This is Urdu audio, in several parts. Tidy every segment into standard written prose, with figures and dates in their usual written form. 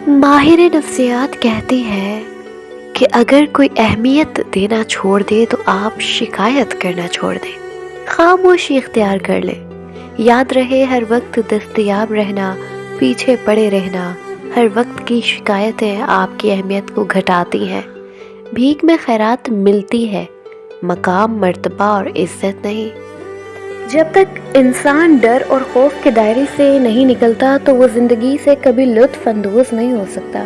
ماہر نفسیات کہتے ہیں کہ اگر کوئی اہمیت دینا چھوڑ دے تو آپ شکایت کرنا چھوڑ دیں، خاموشی اختیار کر لیں۔ یاد رہے، ہر وقت دستیاب رہنا، پیچھے پڑے رہنا، ہر وقت کی شکایتیں آپ کی اہمیت کو گھٹاتی ہیں۔ بھیک میں خیرات ملتی ہے، مقام، مرتبہ اور عزت نہیں۔ جب تک انسان ڈر اور خوف کے دائرے سے نہیں نکلتا تو وہ زندگی سے کبھی لطف اندوز نہیں ہو سکتا۔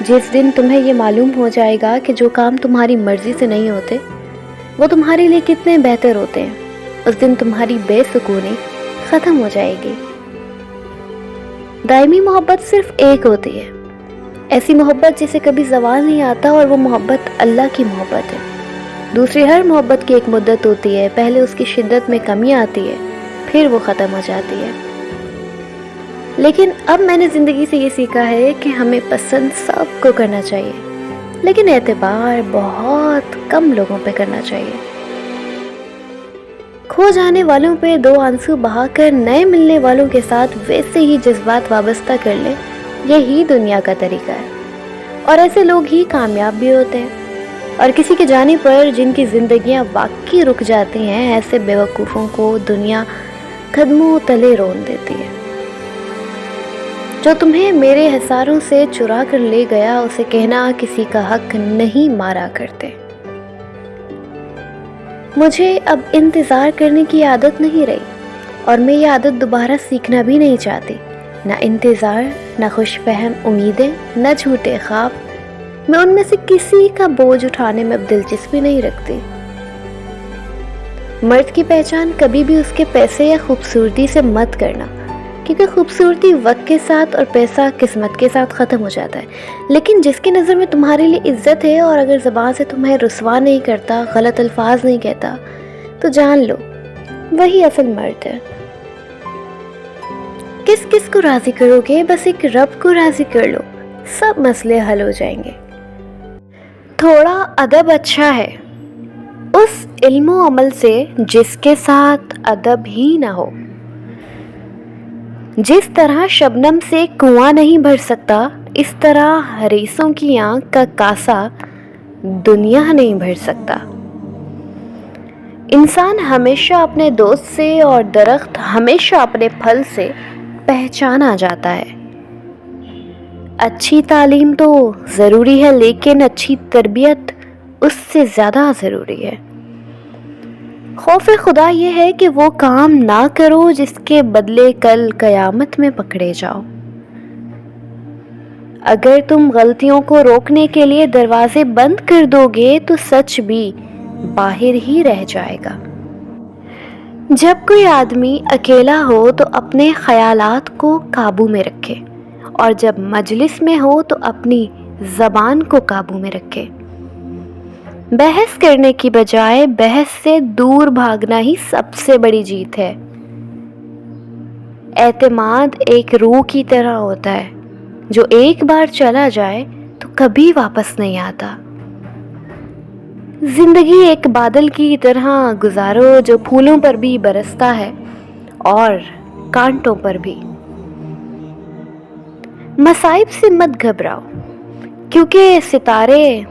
جس دن تمہیں یہ معلوم ہو جائے گا کہ جو کام تمہاری مرضی سے نہیں ہوتے وہ تمہارے لیے کتنے بہتر ہوتے ہیں، اس دن تمہاری بے سکونی ختم ہو جائے گی۔ دائمی محبت صرف ایک ہوتی ہے، ایسی محبت جسے کبھی زوال نہیں آتا، اور وہ محبت اللہ کی محبت ہے۔ دوسری ہر محبت کی ایک مدت ہوتی ہے، پہلے اس کی شدت میں کمی آتی ہے، پھر وہ ختم ہو جاتی ہے۔ لیکن اب میں نے زندگی سے یہ سیکھا ہے کہ ہمیں پسند سب کو کرنا چاہیے، لیکن اعتبار بہت کم لوگوں پہ کرنا چاہیے۔ کھو جانے والوں پہ دو آنسو بہا کر نئے ملنے والوں کے ساتھ ویسے ہی جذبات وابستہ کر لیں، یہی دنیا کا طریقہ ہے، اور ایسے لوگ ہی کامیاب بھی ہوتے ہیں۔ اور کسی کے جانے پر جن کی زندگیاں واقعی رک جاتی ہیں، ایسے بیوقوفوں کو دنیا قدموں تلے رون دیتی ہے۔ جو تمہیں میرے حصاروں سے چرا کر لے گیا، اسے کہنا کسی کا حق نہیں مارا کرتے۔ مجھے اب انتظار کرنے کی عادت نہیں رہی، اور میں یہ عادت دوبارہ سیکھنا بھی نہیں چاہتی۔ نہ انتظار، نہ خوش فہم امیدیں، نہ جھوٹے خواب۔ میں ان میں سے کسی کا بوجھ اٹھانے میں اب دلچسپی نہیں رکھتی۔ مرد کی پہچان کبھی بھی اس کے پیسے یا خوبصورتی سے مت کرنا، کیونکہ خوبصورتی وقت کے ساتھ اور پیسہ قسمت کے ساتھ ختم ہو جاتا ہے۔ لیکن جس کی نظر میں تمہارے لیے عزت ہے، اور اگر زبان سے تمہیں رسوا نہیں کرتا، غلط الفاظ نہیں کہتا، تو جان لو وہی اصل مرد ہے۔ کس کس کو راضی کرو گے؟ بس ایک رب کو راضی کر لو، سب مسئلے حل ہو جائیں گے۔ تھوڑا ادب اچھا ہے اس علم و عمل سے جس کے ساتھ ادب ہی نہ ہو۔ جس طرح شبنم سے کنواں نہیں بھر سکتا، اس طرح حریصوں کی آنکھ کا کاسا دنیا نہیں بھر سکتا۔ انسان ہمیشہ اپنے دوست سے اور درخت ہمیشہ اپنے پھل سے پہچانا جاتا ہے۔ اچھی تعلیم تو ضروری ہے، لیکن اچھی تربیت اس سے زیادہ ضروری ہے۔ خوف خدا یہ ہے کہ وہ کام نہ کرو جس کے بدلے کل قیامت میں پکڑے جاؤ۔ اگر تم غلطیوں کو روکنے کے لیے دروازے بند کر دو گے تو سچ بھی باہر ہی رہ جائے گا۔ جب کوئی آدمی اکیلا ہو تو اپنے خیالات کو قابو میں رکھے، اور جب مجلس میں ہو تو اپنی زبان کو قابو میں رکھے۔ بحث کرنے کی بجائے بحث سے دور بھاگنا ہی سب سے بڑی جیت ہے۔ اعتماد ایک روح کی طرح ہوتا ہے، جو ایک بار چلا جائے تو کبھی واپس نہیں آتا۔ زندگی ایک بادل کی طرح گزارو جو پھولوں پر بھی برستا ہے اور کانٹوں پر بھی۔ مصائب سے مت گھبراؤ، کیونکہ ستارے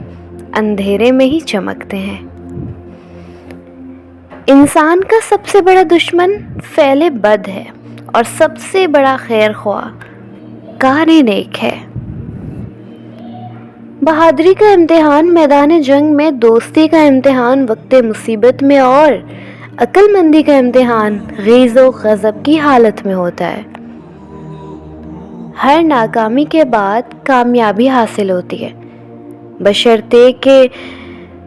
اندھیرے میں ہی چمکتے ہیں۔ انسان کا سب سے بڑا دشمن فعل بد ہے، اور سب سے بڑا خیر خواہ کار نیک ہے۔ بہادری کا امتحان میدان جنگ میں، دوستی کا امتحان وقت مصیبت میں، اور عقل مندی کا امتحان غیظ و غضب کی حالت میں ہوتا ہے۔ ہر ناکامی کے بعد کامیابی حاصل ہوتی ہے، بشرطے کہ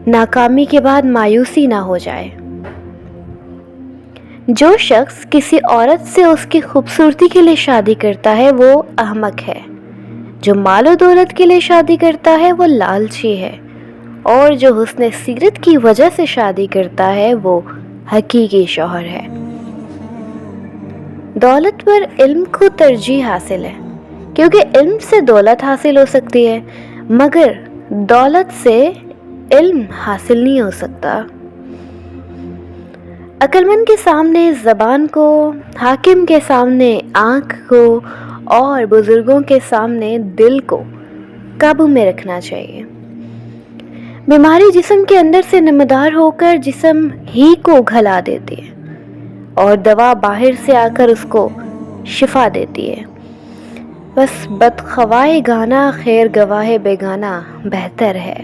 ناکامی کے بعد مایوسی نہ ہو جائے۔ جو شخص کسی عورت سے اس کی خوبصورتی کے لیے شادی کرتا ہے وہ احمق ہے، جو مال و دولت کے لیے شادی کرتا ہے وہ لالچی ہے، اور جو حسن سیرت کی وجہ سے شادی کرتا ہے وہ حقیقی شوہر ہے۔ دولت پر علم کو ترجیح حاصل ہے، کیونکہ علم سے دولت حاصل ہو سکتی ہے، مگر دولت سے علم حاصل نہیں ہو سکتا۔ عقلمند کے سامنے زبان کو، حاکم کے سامنے آنکھ کو اور بزرگوں کے سامنے دل کو قابو میں رکھنا چاہیے۔ بیماری جسم کے اندر سے نمودار ہو کر جسم ہی کو گھلا دیتی ہے اور دوا باہر سے آ کر اس کو شفا دیتی ہے۔ بس بدخواہ گانا خیر گواہ بیگانہ بہتر ہے۔